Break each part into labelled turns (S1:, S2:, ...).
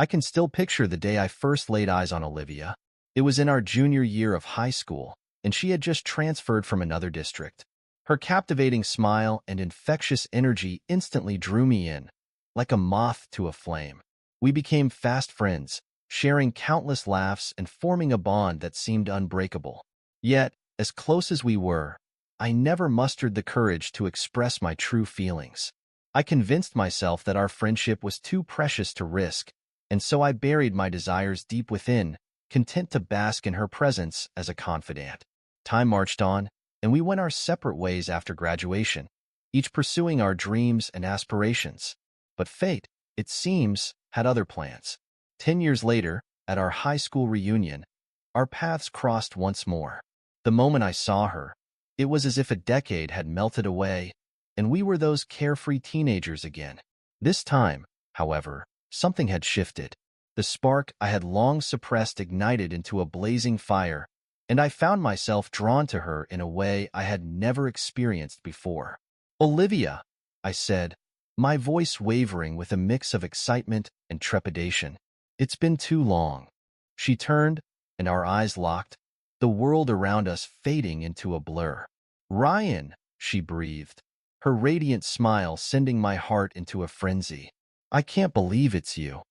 S1: I can still picture the day I first laid eyes on Olivia. It was in our junior year of high school, and she had just transferred from another district. Her captivating smile and infectious energy instantly drew me in, like a moth to a flame. We became fast friends, sharing countless laughs and forming a bond that seemed unbreakable. Yet, as close as we were, I never mustered the courage to express my true feelings. I convinced myself that our friendship was too precious to risk, and so I buried my desires deep within, content to bask in her presence as a confidant. Time marched on, and we went our separate ways after graduation, each pursuing our dreams and aspirations. But fate, it seems, had other plans. 10 years later, at our high school reunion, our paths crossed once more. The moment I saw her, it was as if a decade had melted away, and we were those carefree teenagers again. This time, however, something had shifted. The spark I had long suppressed ignited into a blazing fire, and I found myself drawn to her in a way I had never experienced before. "Olivia," I said, my voice wavering with a mix of excitement and trepidation. "It's been too long." She turned, and our eyes locked, the world around us fading into a blur. "Ryan," she breathed, her radiant smile sending my heart into a frenzy. "I can't believe it's you."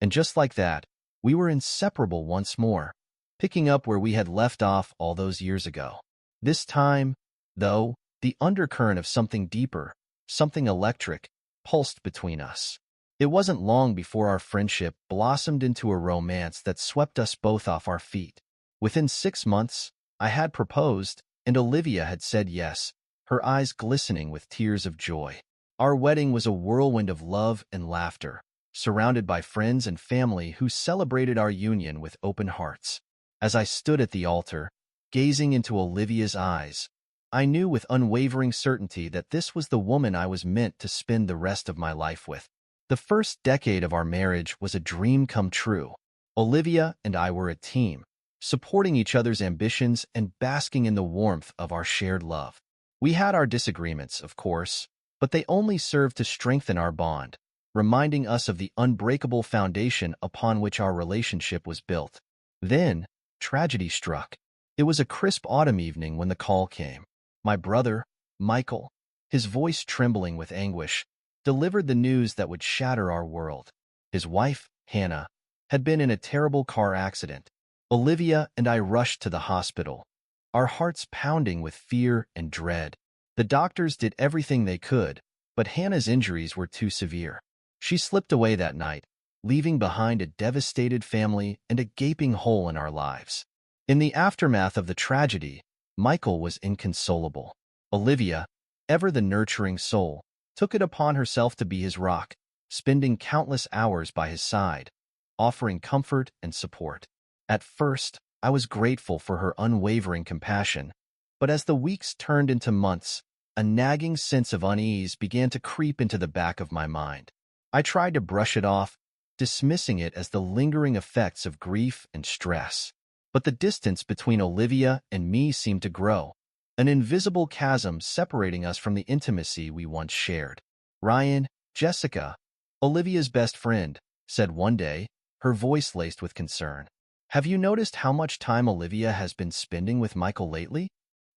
S1: And just like that, we were inseparable once more, picking up where we had left off all those years ago. This time, though, the undercurrent of something deeper, something electric, pulsed between us. It wasn't long before our friendship blossomed into a romance that swept us both off our feet. Within 6 months, I had proposed, and Olivia had said yes, her eyes glistening with tears of joy. Our wedding was a whirlwind of love and laughter, surrounded by friends and family who celebrated our union with open hearts. As I stood at the altar, gazing into Olivia's eyes, I knew with unwavering certainty that this was the woman I was meant to spend the rest of my life with. The first decade of our marriage was a dream come true. Olivia and I were a team, supporting each other's ambitions and basking in the warmth of our shared love. We had our disagreements, of course, but they only served to strengthen our bond, reminding us of the unbreakable foundation upon which our relationship was built. Then, tragedy struck. It was a crisp autumn evening when the call came. My brother, Michael, his voice trembling with anguish, delivered the news that would shatter our world. His wife, Hannah, had been in a terrible car accident. Olivia and I rushed to the hospital, our hearts pounding with fear and dread. The doctors did everything they could, but Hannah's injuries were too severe. She slipped away that night, leaving behind a devastated family and a gaping hole in our lives. In the aftermath of the tragedy, Michael was inconsolable. Olivia, ever the nurturing soul, took it upon herself to be his rock, spending countless hours by his side, offering comfort and support. At first, I was grateful for her unwavering compassion, but as the weeks turned into months, a nagging sense of unease began to creep into the back of my mind. I tried to brush it off, dismissing it as the lingering effects of grief and stress. But the distance between Olivia and me seemed to grow, an invisible chasm separating us from the intimacy we once shared. "Ryan, Jessica, Olivia's best friend, said one day, her voice laced with concern. "Have you noticed how much time Olivia has been spending with Michael lately?"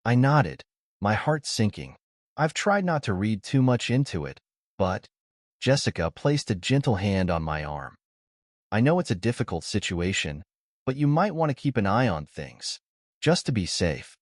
S1: I nodded, my heart sinking. "I've tried not to read too much into it, but—" Jessica placed a gentle hand on my arm. "I know it's a difficult situation, but you might want to keep an eye on things, just to be safe."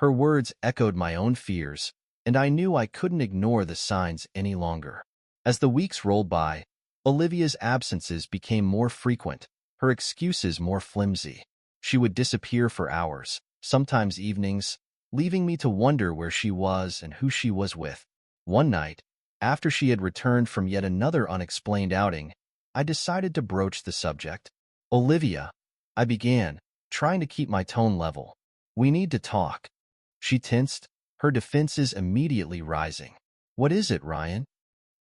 S1: Her words echoed my own fears, and I knew I couldn't ignore the signs any longer. As the weeks rolled by, Olivia's absences became more frequent, her excuses more flimsy. She would disappear for hours, sometimes evenings, leaving me to wonder where she was and who she was with. One night, after she had returned from yet another unexplained outing, I decided to broach the subject. "Olivia," I began, trying to keep my tone level. "We need to talk." She tensed, her defenses immediately rising. "What is it, Ryan?"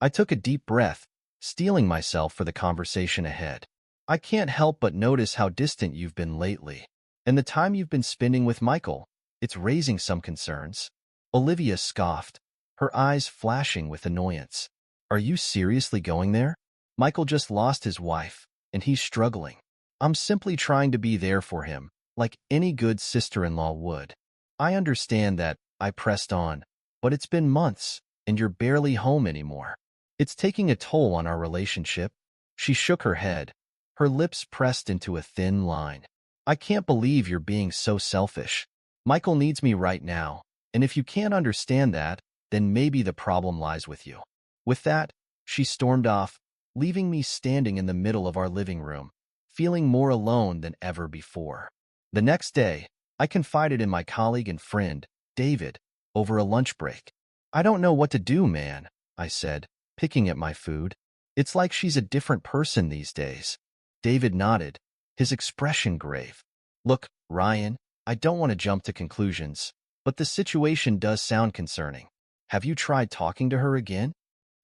S1: I took a deep breath, steeling myself for the conversation ahead. "I can't help but notice how distant you've been lately, and the time you've been spending with Michael. It's raising some concerns." Olivia scoffed, her eyes flashing with annoyance. "Are you seriously going there? Michael just lost his wife, and he's struggling. I'm simply trying to be there for him, like any good sister-in-law would. I understand that, I pressed on, but it's been months, and you're barely home anymore. It's taking a toll on our relationship. She shook her head, her lips pressed into a thin line. I can't believe you're being so selfish. Michael needs me right now, and if you can't understand that, then maybe the problem lies with you. With that, she stormed off, leaving me standing in the middle of our living room, feeling more alone than ever before. The next day, I confided in my colleague and friend, David, over a lunch break. I don't know what to do, man, I said, picking at my food. It's like she's a different person these days. David nodded, his expression grave. Look, Ryan, I don't want to jump to conclusions, but the situation does sound concerning. Have you tried talking to her again?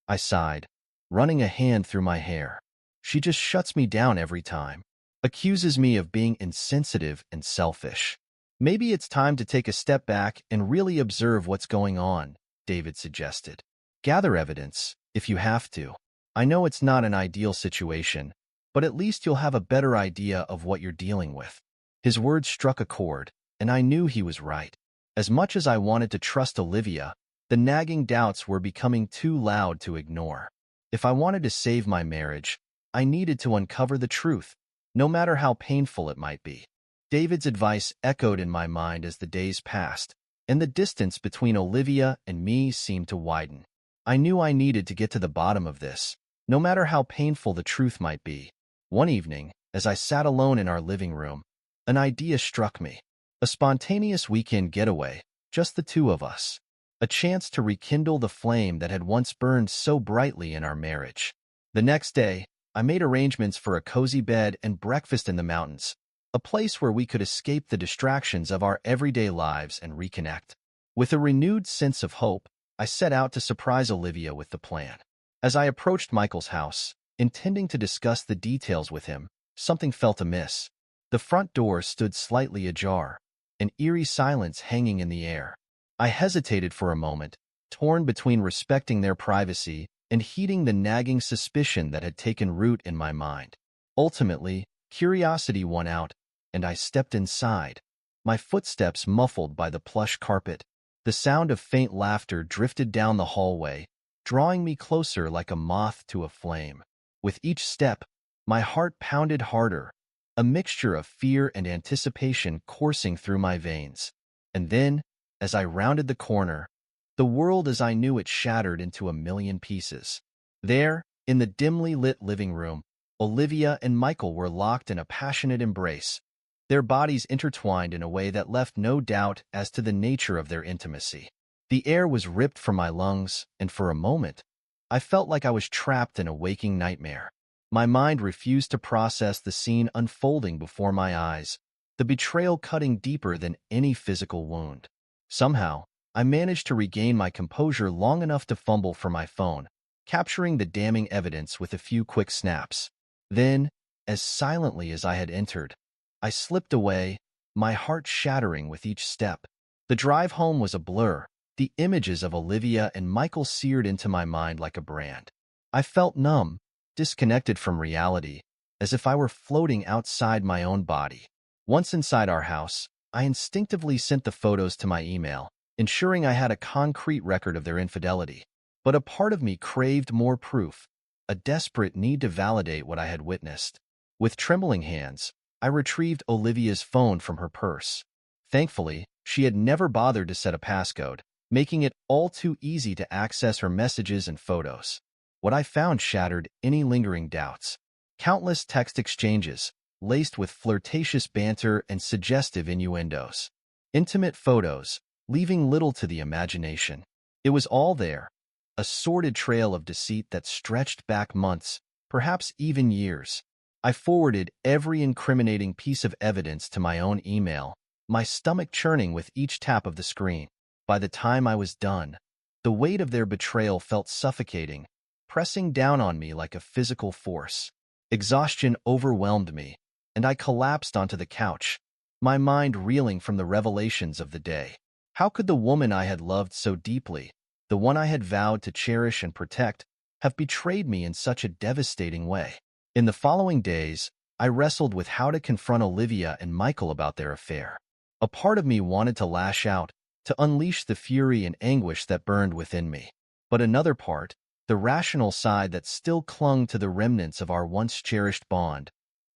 S1: I sighed, running a hand through my hair. She just shuts me down every time, accuses me of being insensitive and selfish. Maybe it's time to take a step back and really observe what's going on, David suggested. Gather evidence, if you have to. I know it's not an ideal situation, but at least you'll have a better idea of what you're dealing with. His words struck a chord, and I knew he was right. As much as I wanted to trust Olivia, the nagging doubts were becoming too loud to ignore. If I wanted to save my marriage, I needed to uncover the truth, no matter how painful it might be. David's advice echoed in my mind as the days passed, and the distance between Olivia and me seemed to widen. I knew I needed to get to the bottom of this, no matter how painful the truth might be. One evening, as I sat alone in our living room, an idea struck me. A spontaneous weekend getaway, just the two of us. A chance to rekindle the flame that had once burned so brightly in our marriage. The next day, I made arrangements for a cozy bed and breakfast in the mountains, a place where we could escape the distractions of our everyday lives and reconnect. With a renewed sense of hope, I set out to surprise Olivia with the plan. As I approached Michael's house, intending to discuss the details with him, something felt amiss. The front door stood slightly ajar, an eerie silence hanging in the air. I hesitated for a moment, torn between respecting their privacy and heeding the nagging suspicion that had taken root in my mind. Ultimately, curiosity won out, and I stepped inside, my footsteps muffled by the plush carpet. The sound of faint laughter drifted down the hallway, drawing me closer like a moth to a flame. With each step, my heart pounded harder, a mixture of fear and anticipation coursing through my veins. And then, as I rounded the corner, the world as I knew it shattered into a million pieces. There, in the dimly lit living room, Olivia and Michael were locked in a passionate embrace, their bodies intertwined in a way that left no doubt as to the nature of their intimacy. The air was ripped from my lungs, and for a moment, I felt like I was trapped in a waking nightmare. My mind refused to process the scene unfolding before my eyes, the betrayal cutting deeper than any physical wound. Somehow, I managed to regain my composure long enough to fumble for my phone, capturing the damning evidence with a few quick snaps. Then, as silently as I had entered, I slipped away, my heart shattering with each step. The drive home was a blur, the images of Olivia and Michael seared into my mind like a brand. I felt numb, disconnected from reality, as if I were floating outside my own body. Once inside our house, I instinctively sent the photos to my email, ensuring I had a concrete record of their infidelity. But a part of me craved more proof, a desperate need to validate what I had witnessed. With trembling hands, I retrieved Olivia's phone from her purse. Thankfully, she had never bothered to set a passcode, making it all too easy to access her messages and photos. What I found shattered any lingering doubts. Countless text exchanges, laced with flirtatious banter and suggestive innuendos. Intimate photos, leaving little to the imagination. It was all there, a sordid trail of deceit that stretched back months, perhaps even years. I forwarded every incriminating piece of evidence to my own email, my stomach churning with each tap of the screen. By the time I was done, the weight of their betrayal felt suffocating, pressing down on me like a physical force. Exhaustion overwhelmed me, and I collapsed onto the couch, my mind reeling from the revelations of the day. How could the woman I had loved so deeply, the one I had vowed to cherish and protect, have betrayed me in such a devastating way? In the following days, I wrestled with how to confront Olivia and Michael about their affair. A part of me wanted to lash out, to unleash the fury and anguish that burned within me. But another part, the rational side that still clung to the remnants of our once-cherished bond,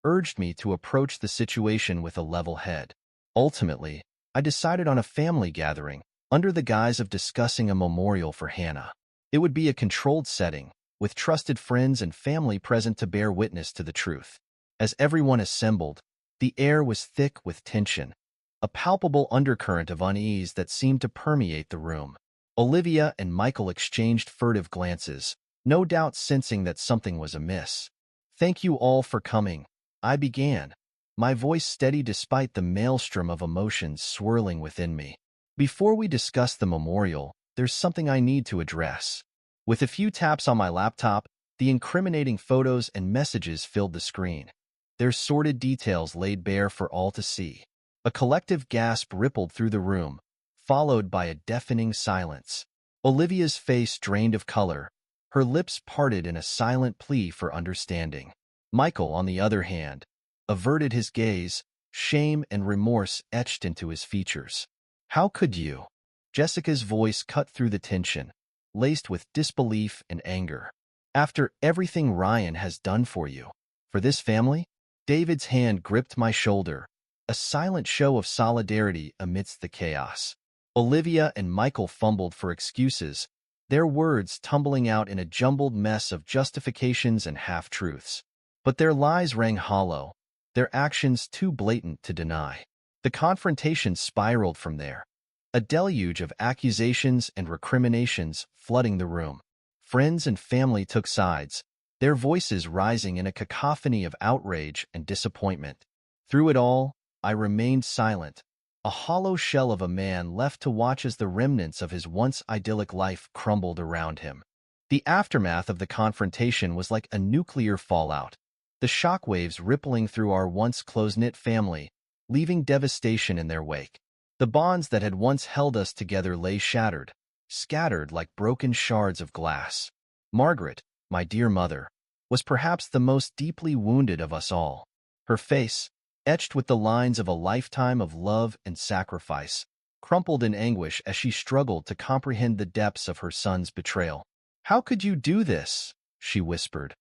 S1: urged me to approach the situation with a level head. Ultimately, I decided on a family gathering, under the guise of discussing a memorial for Hannah. It would be a controlled setting, with trusted friends and family present to bear witness to the truth. As everyone assembled, the air was thick with tension, a palpable undercurrent of unease that seemed to permeate the room. Olivia and Michael exchanged furtive glances, no doubt sensing that something was amiss. "Thank you all for coming," I began, my voice steady despite the maelstrom of emotions swirling within me. "Before we discuss the memorial, there's something I need to address." With a few taps on my laptop, the incriminating photos and messages filled the screen, their sordid details laid bare for all to see. A collective gasp rippled through the room, followed by a deafening silence. Olivia's face drained of color, her lips parted in a silent plea for understanding. Michael, on the other hand, averted his gaze, shame and remorse etched into his features. "How could you?" Jessica's voice cut through the tension, laced with disbelief and anger. "After everything Ryan has done for you, for this family?" David's hand gripped my shoulder, a silent show of solidarity amidst the chaos. Olivia and Michael fumbled for excuses, their words tumbling out in a jumbled mess of justifications and half-truths. But their lies rang hollow, their actions too blatant to deny. The confrontation spiraled from there, a deluge of accusations and recriminations flooding the room. Friends and family took sides, their voices rising in a cacophony of outrage and disappointment. Through it all, I remained silent, a hollow shell of a man left to watch as the remnants of his once idyllic life crumbled around him. The aftermath of the confrontation was like a nuclear fallout, the shockwaves rippling through our once close-knit family, leaving devastation in their wake. The bonds that had once held us together lay shattered, scattered like broken shards of glass. Margaret, my dear mother, was perhaps the most deeply wounded of us all. Her face, etched with the lines of a lifetime of love and sacrifice, crumpled in anguish as she struggled to comprehend the depths of her son's betrayal. "How could you do this?" she whispered,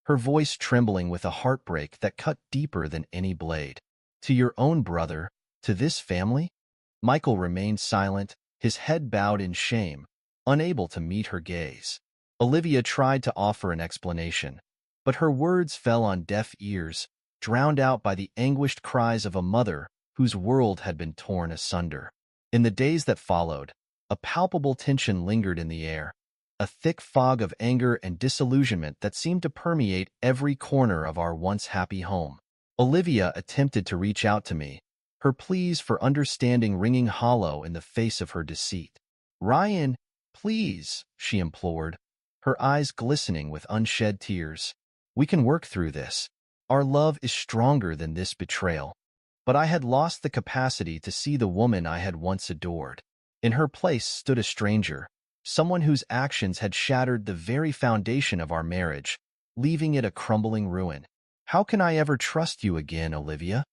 S1: her voice trembling with a heartbreak that cut deeper than any blade. "To your own brother, to this family?" Michael remained silent, his head bowed in shame, unable to meet her gaze. Olivia tried to offer an explanation, but her words fell on deaf ears, drowned out by the anguished cries of a mother whose world had been torn asunder. In the days that followed, a palpable tension lingered in the air, a thick fog of anger and disillusionment that seemed to permeate every corner of our once happy home. Olivia attempted to reach out to me, her pleas for understanding ringing hollow in the face of her deceit. "Ryan, please," she implored, her eyes glistening with unshed tears. "We can work through this. Our love is stronger than this betrayal." But I had lost the capacity to see the woman I had once adored. In her place stood a stranger, someone whose actions had shattered the very foundation of our marriage, leaving it a crumbling ruin. "How can I ever trust you again, Olivia?"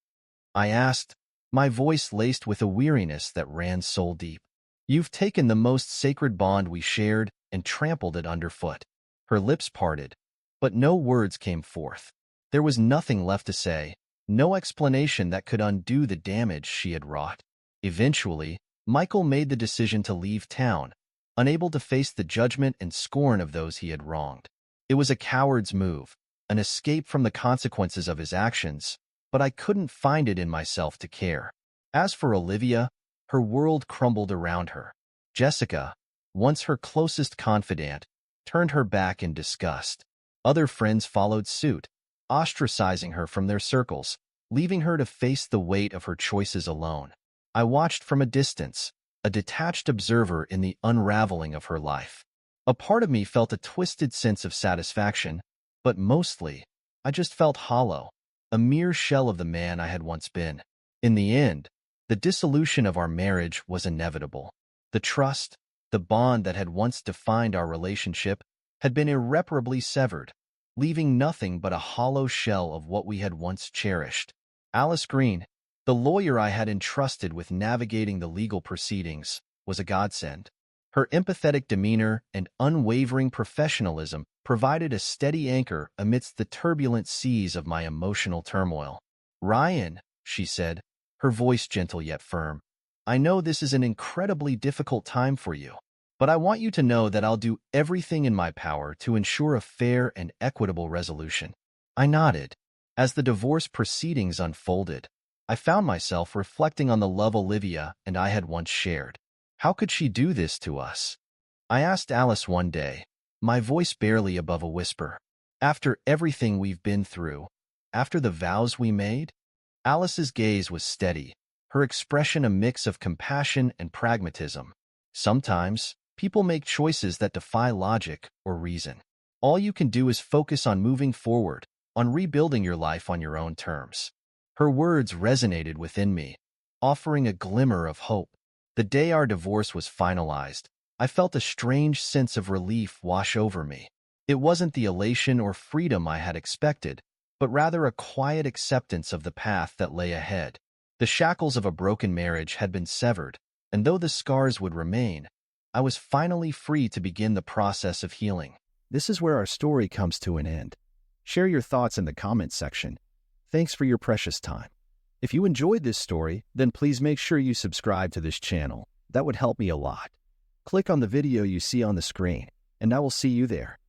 S1: I asked, my voice laced with a weariness that ran soul-deep. "You've taken the most sacred bond we shared and trampled it underfoot." Her lips parted, but no words came forth. There was nothing left to say, no explanation that could undo the damage she had wrought. Eventually, Michael made the decision to leave town, unable to face the judgment and scorn of those he had wronged. It was a coward's move, an escape from the consequences of his actions, but I couldn't find it in myself to care. As for Olivia, her world crumbled around her. Jessica, once her closest confidant, turned her back in disgust. Other friends followed suit, ostracizing her from their circles, leaving her to face the weight of her choices alone. I watched from a distance, a detached observer in the unraveling of her life. A part of me felt a twisted sense of satisfaction, but mostly, I just felt hollow, a mere shell of the man I had once been. In the end, the dissolution of our marriage was inevitable. The trust, the bond that had once defined our relationship, had been irreparably severed. leaving nothing but a hollow shell of what we had once cherished. Alice Green, the lawyer I had entrusted with navigating the legal proceedings, was a godsend. Her empathetic demeanor and unwavering professionalism provided a steady anchor amidst the turbulent seas of my emotional turmoil. "Ryan," she said, her voice gentle yet firm, "I know this is an incredibly difficult time for you, but I want you to know that I'll do everything in my power to ensure a fair and equitable resolution." I nodded. As the divorce proceedings unfolded, I found myself reflecting on the love Olivia and I had once shared. How could she do this to us? I asked Alice one day, my voice barely above a whisper. "After everything we've been through, after the vows we made?" Alice's gaze was steady, her expression a mix of compassion and pragmatism. "Sometimes, people make choices that defy logic or reason. All you can do is focus on moving forward, on rebuilding your life on your own terms." Her words resonated within me, offering a glimmer of hope. The day our divorce was finalized, I felt a strange sense of relief wash over me. It wasn't the elation or freedom I had expected, but rather a quiet acceptance of the path that lay ahead. The shackles of a broken marriage had been severed, and though the scars would remain, I was finally free to begin the process of healing. This is where our story comes to an end. Share your thoughts in the comments section. Thanks for your precious time. If you enjoyed this story, then please make sure you subscribe to this channel. That would help me a lot. Click on the video you see on the screen, and I will see you there.